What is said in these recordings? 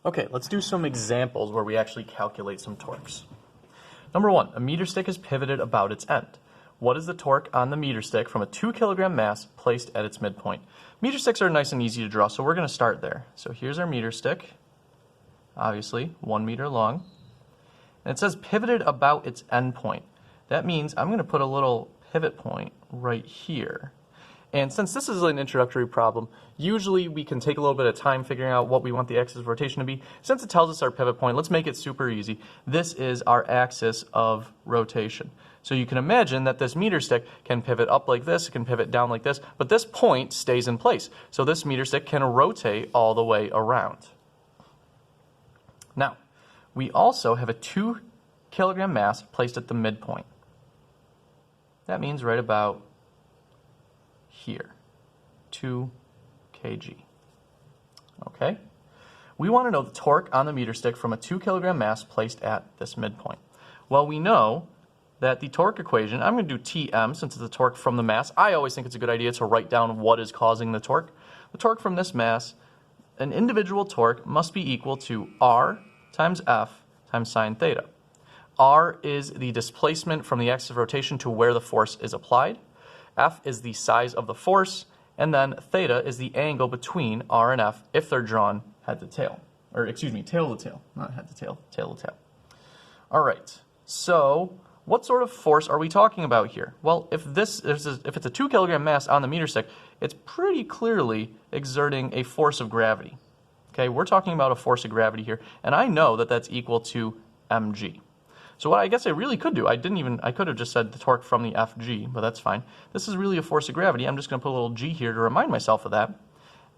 Okay, let's do some examples where we actually calculate some torques. Number one, a meter stick is pivoted about its end. What is the torque on the meter stick from a 2 kilogram mass placed at its midpoint? Meter sticks are nice and easy to draw, so we're going to start there. So here's our meter stick, obviously 1 meter long. And it says pivoted about its end point. That means I'm going to put a little pivot point right here. And since this is an introductory problem, usually we can take a little bit of time figuring out what we want the axis of rotation to be. Since it tells us our pivot point, let's make it super easy. This is our axis of rotation. So you can imagine that this meter stick can pivot up like this, it can pivot down like this, but this point stays in place. So this meter stick can rotate all the way around. Now, we also have a 2 kilogram mass placed at the midpoint. That means right about here, 2 kg. Okay? We want to know the torque on the meter stick from a 2 kilogram mass placed at this midpoint. Well, we know that the torque equation, I'm going to do Tm since it's the torque from the mass. I always think it's a good idea to write down what is causing the torque. The torque from this mass, an individual torque must be equal to R times F times sine theta. R is the displacement from the axis of rotation to where the force is applied. F is the size of the force, and then theta is the angle between R and F if they're drawn head to tail. Or excuse me, tail to tail, not head to tail, tail to tail. All right, so what sort of force are we talking about here? Well, if it's a 2 kilogram mass on the meter stick, it's pretty clearly exerting a force of gravity. Okay, we're talking about a force of gravity here, and I know that that's equal to mg. So what I guess I really could do, I could have just said the torque from the Fg, but that's fine. This is really a force of gravity. I'm just going to put a little g here to remind myself of that.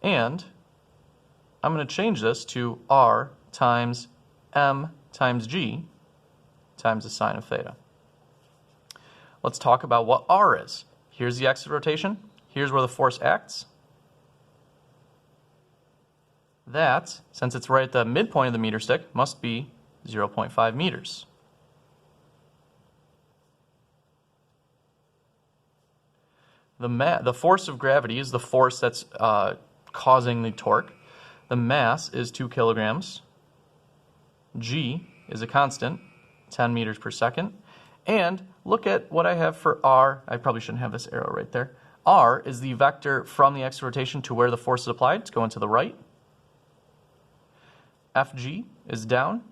And I'm going to change this to R times m times g times the sine of theta. Let's talk about what R is. Here's the axis of rotation. Here's where the force acts. That, since it's right at the midpoint of the meter stick, must be 0.5 meters. The force of gravity is the force that's causing the torque. The mass is 2 kilograms. G is a constant, 10 meters per second. And look at what I have for R. I probably shouldn't have this arrow right there. R is the vector from the axis of rotation to where the force is applied. It's going to the right. Fg is down.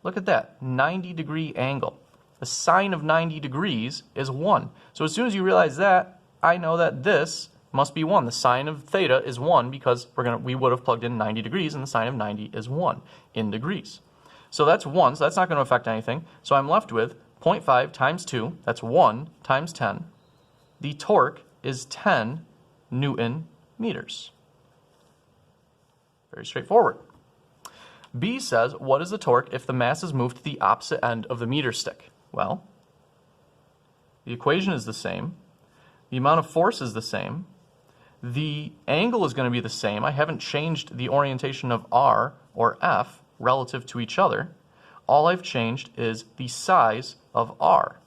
Look at that, 90-degree angle. The sine of 90 degrees is 1. So as soon as you realize that, I know that this must be 1. The sine of theta is 1 because we would have plugged in 90 degrees, and the sine of 90 is 1 in degrees. So that's 1, so that's not going to affect anything. So I'm left with 0.5 times 2, that's 1 times 10. The torque is 10 Newton meters. Very straightforward. B says, what is the torque if the mass is moved to the opposite end of the meter stick? Well, the equation is the same. The amount of force is the same. The angle is going to be the same. I haven't changed the orientation of R or F relative to each other. All I've changed is the size of R.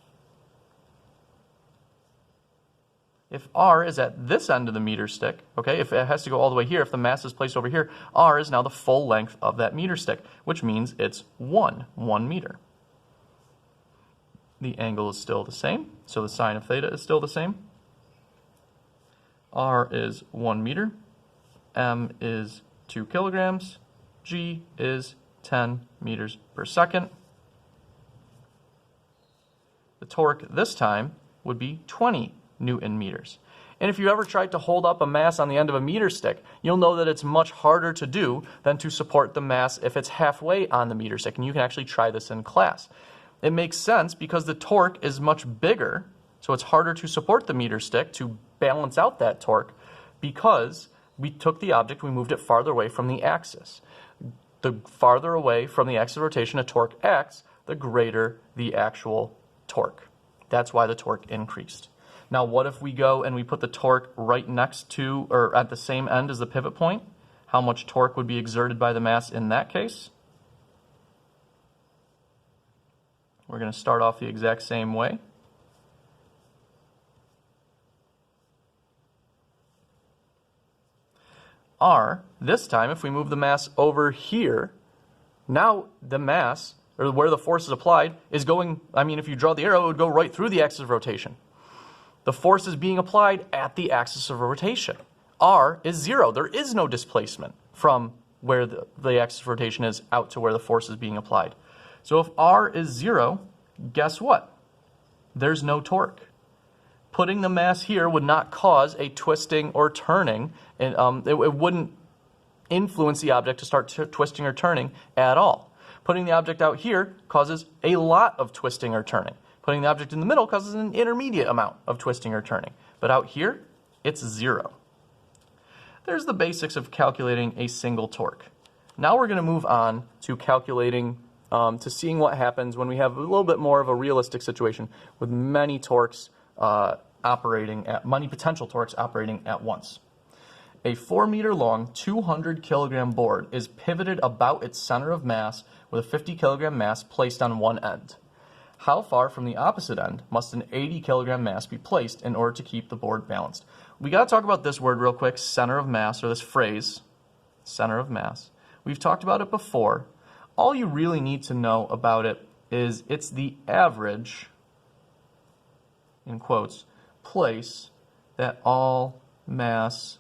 If R is at this end of the meter stick, okay, if it has to go all the way here, if the mass is placed over here, R is now the full length of that meter stick, which means it's 1 meter. The angle is still the same, so the sine of theta is still the same. R is 1 meter, m is 2 kilograms, g is 10 meters per second. The torque this time would be 20 Newton meters. And if you ever tried to hold up a mass on the end of a meter stick, you'll know that it's much harder to do than to support the mass if it's halfway on the meter stick, and you can actually try this in class. It makes sense because the torque is much bigger, so it's harder to support the meter stick to balance out that torque because we took the object, we moved it farther away from the axis. The farther away from the axis of rotation a torque acts, the greater the actual torque. That's why the torque increased. Now, what if we go and we put the torque right next to or at the same end as the pivot point? How much torque would be exerted by the mass in that case? We're going to start off the exact same way. R, this time, if we move the mass over here, Now the mass, or where the force is applied, is going, if you draw the arrow, it would go right through the axis of rotation. The force is being applied at the axis of rotation. R is 0. There is no displacement from where the axis of rotation is out to where the force is being applied. So if R is 0, guess what? There's no torque. Putting the mass here would not cause a twisting or turning, and it wouldn't influence the object to start twisting or turning at all. Putting the object out here causes a lot of twisting or turning. Putting the object in the middle causes an intermediate amount of twisting or turning. But out here, it's 0. There's the basics of calculating a single torque. Now we're going to move on to calculating, to seeing what happens when we have a little bit more of a realistic situation with many torques many potential torques operating at once. A 4-meter long, 200 kilogram board is pivoted about its center of mass with a 50 kilogram mass placed on one end. How far from the opposite end must an 80 kilogram mass be placed in order to keep the board balanced? We got to talk about this word real quick, center of mass, or this phrase, center of mass. We've talked about it before. All you really need to know about it is it's the average, in quotes, place that all mass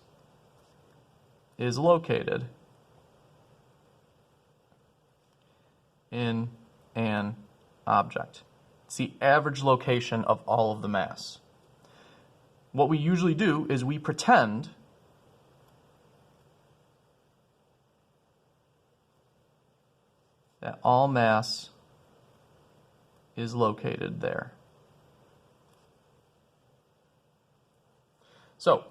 is located in an object. It's the average location of all of the mass. What we usually do is we pretend that all mass is located there. So,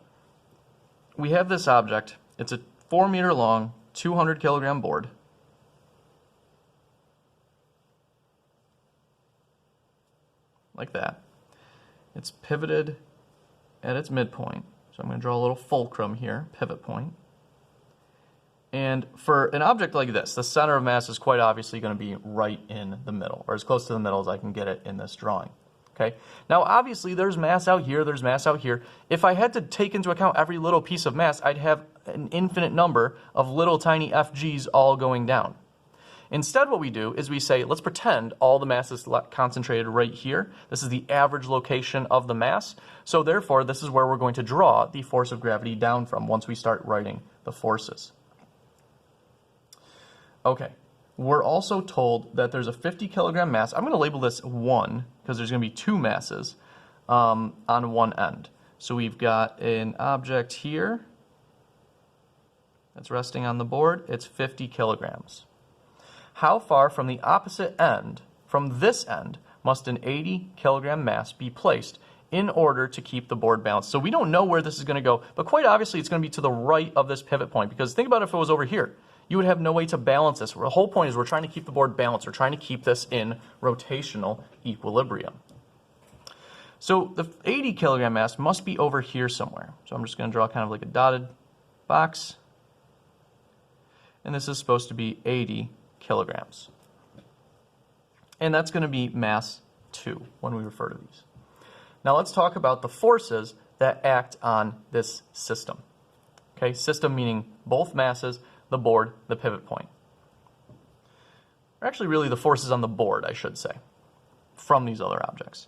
we have this object. It's a 4-meter long, 200 kilogram board. Like that. It's pivoted at its midpoint. So I'm going to draw a little fulcrum here, pivot point. And for an object like this, the center of mass is quite obviously going to be right in the middle, or as close to the middle as I can get it in this drawing. Okay. Now, obviously, there's mass out here, there's mass out here. If I had to take into account every little piece of mass, I'd have an infinite number of little tiny FGs all going down. Instead, what we do is we say, let's pretend all the mass is concentrated right here. This is the average location of the mass. So therefore, this is where we're going to draw the force of gravity down from once we start writing the forces. Okay. We're also told that there's a 50 kilogram mass. I'm going to label this 1 because there's going to be 2 masses on one end. So we've got an object here that's resting on the board. It's 50 kilograms. How far from the opposite end, from this end, must an 80 kilogram mass be placed in order to keep the board balanced? So we don't know where this is going to go, but quite obviously it's going to be to the right of this pivot point, because think about if it was over here. You would have no way to balance this. The whole point is we're trying to keep the board balanced. We're trying to keep this in rotational equilibrium. So the 80 kilogram mass must be over here somewhere. So I'm just going to draw kind of like a dotted box. And this is supposed to be 80 kilograms. And that's going to be mass 2 when we refer to these. Now let's talk about the forces that act on this system. Okay, system meaning both masses, the board, the pivot point. Or actually really the forces on the board, I should say, from these other objects.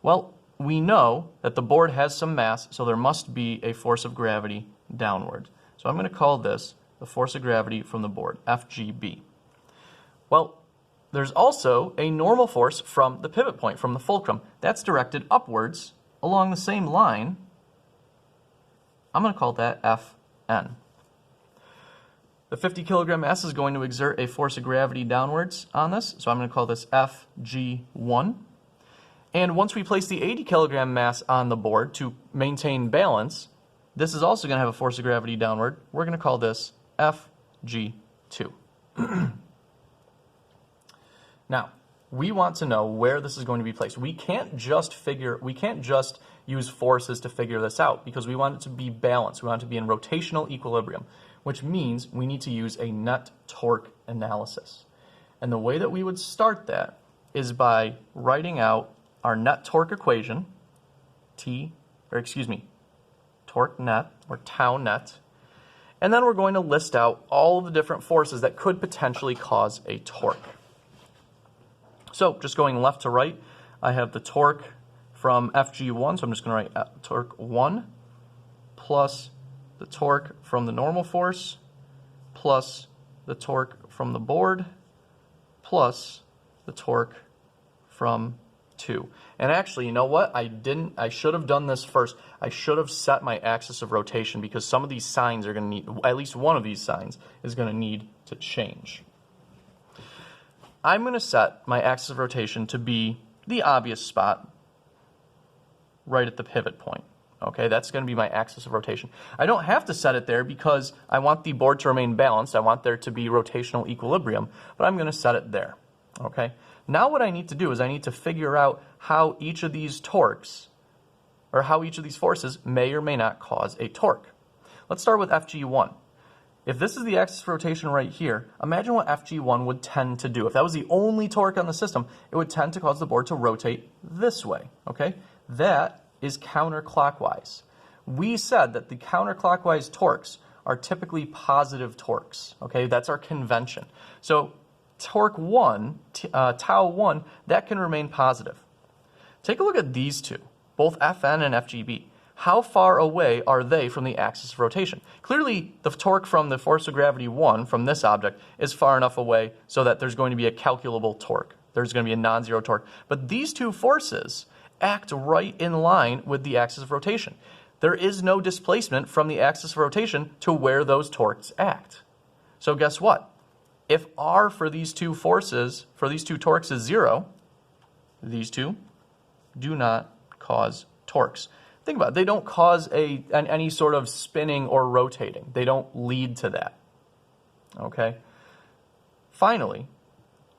Well, we know that the board has some mass, so there must be a force of gravity downward. So I'm going to call this the force of gravity from the board, FGB. Well, there's also a normal force from the pivot point, from the fulcrum. That's directed upwards along the same line. I'm going to call that Fn. The 50 kilogram mass is going to exert a force of gravity downwards on this, so I'm going to call this Fg1. And once we place the 80 kilogram mass on the board to maintain balance, this is also going to have a force of gravity downward. We're going to call this Fg2. Now, we want to know where this is going to be placed. We can't just use forces to figure this out because we want it to be balanced. We want it to be in rotational equilibrium, which means we need to use a net torque analysis. And the way that we would start that is by writing out our net torque equation, torque net, or tau net, And then we're going to list out all of the different forces that could potentially cause a torque. So just going left to right, I have the torque from Fg1, so I'm just going to write torque 1 plus the torque from the normal force plus the torque from the board plus the torque from 2. And actually, you know what? I should have done this first. I should have set my axis of rotation because some of these signs are going to need, at least one of these signs is going to need to change. I'm going to set my axis of rotation to be the obvious spot right at the pivot point. Okay, that's going to be my axis of rotation. I don't have to set it there because I want the board to remain balanced. I want there to be rotational equilibrium, but I'm going to set it there. Okay, now what I need to do is I need to figure out how each of these torques, or how each of these forces may or may not cause a torque. Let's start with Fg1. If this is the axis of rotation right here, imagine what Fg1 would tend to do. If that was the only torque on the system, it would tend to cause the board to rotate this way. Okay, that is counterclockwise. We said that the counterclockwise torques are typically positive torques. Okay, that's our convention. So torque 1, tau 1, that can remain positive. Take a look at these two, both Fn and Fgb. How far away are they from the axis of rotation? Clearly, the torque from the force of gravity 1 from this object is far enough away so that there's going to be a calculable torque. There's going to be a non-zero torque. But these two forces act right in line with the axis of rotation. There is no displacement from the axis of rotation to where those torques act. So guess what? If R for these two forces, for these two torques is 0, these two do not cause torques. Think about it. They don't cause any sort of spinning or rotating. They don't lead to that. Okay? Finally,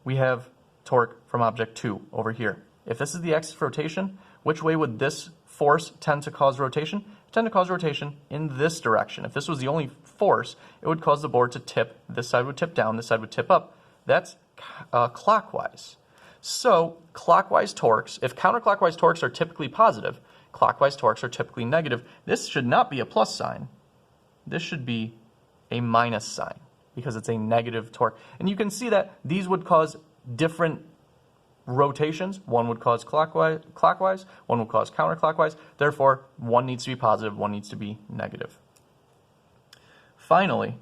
we have torque from object 2 over here. If this is the axis of rotation, which way would this force tend to cause rotation? Tend to cause rotation in this direction. If this was the only force, it would cause the board to tip. This side would tip down, this side would tip up. That's clockwise. So clockwise torques, if counterclockwise torques are typically positive, clockwise torques are typically negative. This should not be a plus sign. This should be a minus sign because it's a negative torque. And you can see that these would cause different rotations. One would cause clockwise, one would cause counterclockwise. Therefore, one needs to be positive, one needs to be negative. Finally,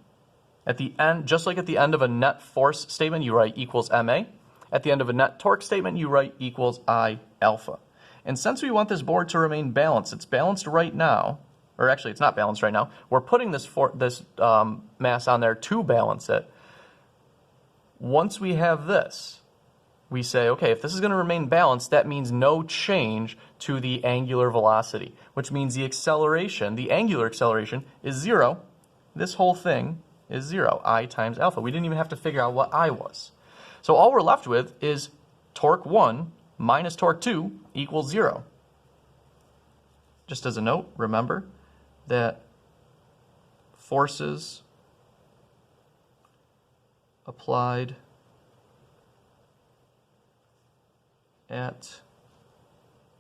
at the end, just like at the end of a net force statement, you write equals MA. At the end of a net torque statement, you write equals I alpha. And since we want this board to remain balanced, it's balanced right now, or actually it's not balanced right now. We're putting this mass on there to balance it. Once we have this, we say, okay, if this is going to remain balanced, that means no change to the angular velocity, which means the acceleration, the angular acceleration, is 0. This whole thing is 0, I times alpha. We didn't even have to figure out what I was. So all we're left with is torque 1 minus torque 2 equals 0. Just as a note, remember that forces applied at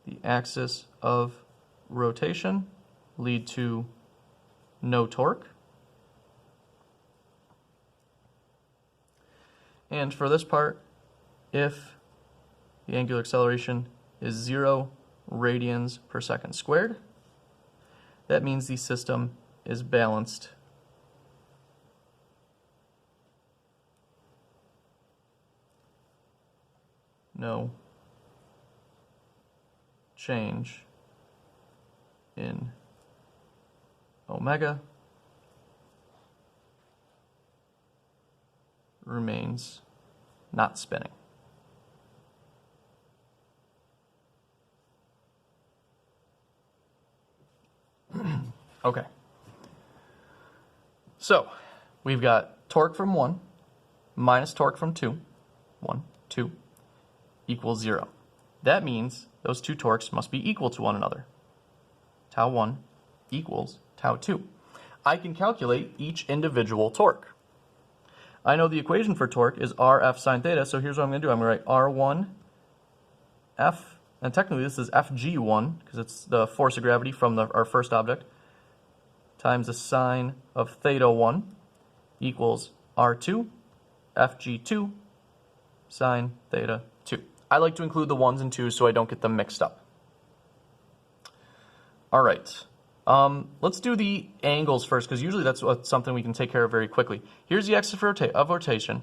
the axis of rotation lead to no torque. And for this part, if the angular acceleration is 0 radians per second squared, that means the system is balanced no change in omega remains not spinning. Okay. So we've got torque from 1 minus torque from 2, 1, 2, equals 0. That means those two torques must be equal to one another. Tau 1 equals tau 2. I can calculate each individual torque. I know the equation for torque is Rf sine theta, so here's what I'm going to do. I'm going to write R1 F, and technically this is Fg1, because it's the force of gravity from our first object, times the sine of theta 1 equals R2 FG2 sine theta 2. I like to include the 1s and 2s so I don't get them mixed up. All right, let's do the angles first, because usually that's something we can take care of very quickly. Here's the axis of rotation.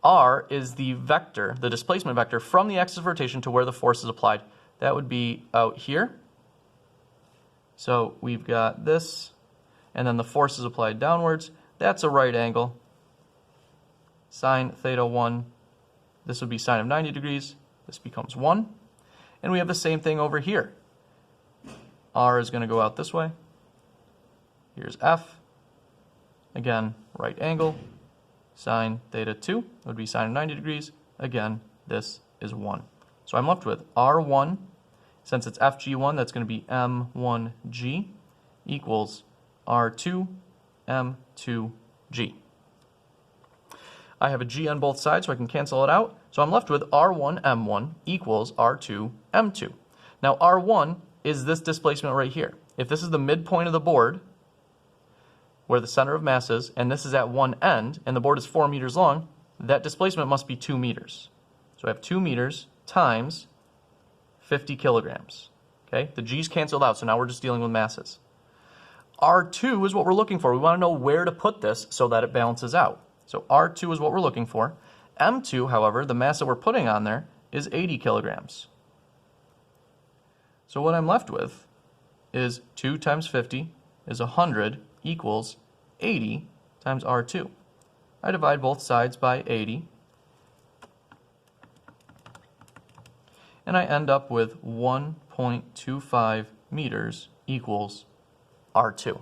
R is the vector, the displacement vector, from the axis of rotation to where the force is applied. That would be out here. So we've got this, and then the force is applied downwards. That's a right angle. Sine theta 1, this would be sine of 90 degrees. This becomes 1. And we have the same thing over here. R is going to go out this way. Here's F. Again, right angle. Sine theta 2 would be sine of 90 degrees. Again, this is 1. So I'm left with R1, since it's FG1, that's going to be M1G equals R2 M2G. I have a G on both sides, so I can cancel it out. So I'm left with R1 M1 equals R2 M2. Now R1 is this displacement right here. If this is the midpoint of the board, where the center of mass is, and this is at one end, and the board is 4 meters long, that displacement must be 2 meters. So I have 2 meters times 50 kilograms. Okay, the G's canceled out, so now we're just dealing with masses. R2 is what we're looking for. We want to know where to put this so that it balances out. So R2 is what we're looking for. M2, however, the mass that we're putting on there is 80 kilograms. So what I'm left with is 2 times 50 is 100 equals 80 times R2. I divide both sides by 80, and I end up with 1.25 meters equals R2.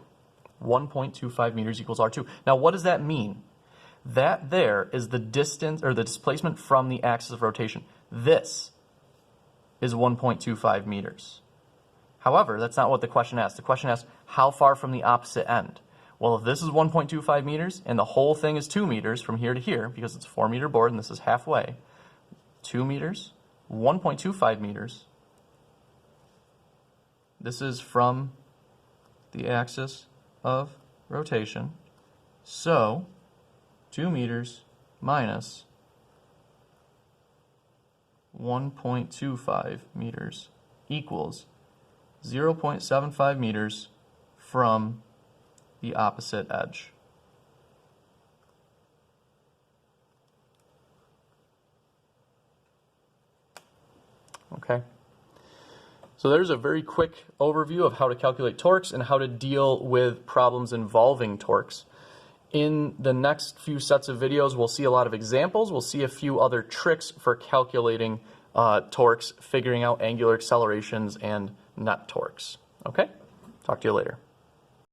1.25 meters equals R2. Now what does that mean? That there is the distance, or the displacement from the axis of rotation. This is 1.25 meters. However, that's not what the question asks. The question asks, how far from the opposite end? Well, if this is 1.25 meters and the whole thing is 2 meters from here to here, because it's a 4 meter board and this is halfway, 2 meters, 1.25 meters, this is from the axis of rotation. So 2 meters minus 1.25 meters equals 0.75 meters from the opposite edge. Okay. So there's a very quick overview of how to calculate torques and how to deal with problems involving torques. In the next few sets of videos, we'll see a lot of examples. We'll see a few other tricks for calculating torques, figuring out angular accelerations and net torques. Okay? Talk to you later.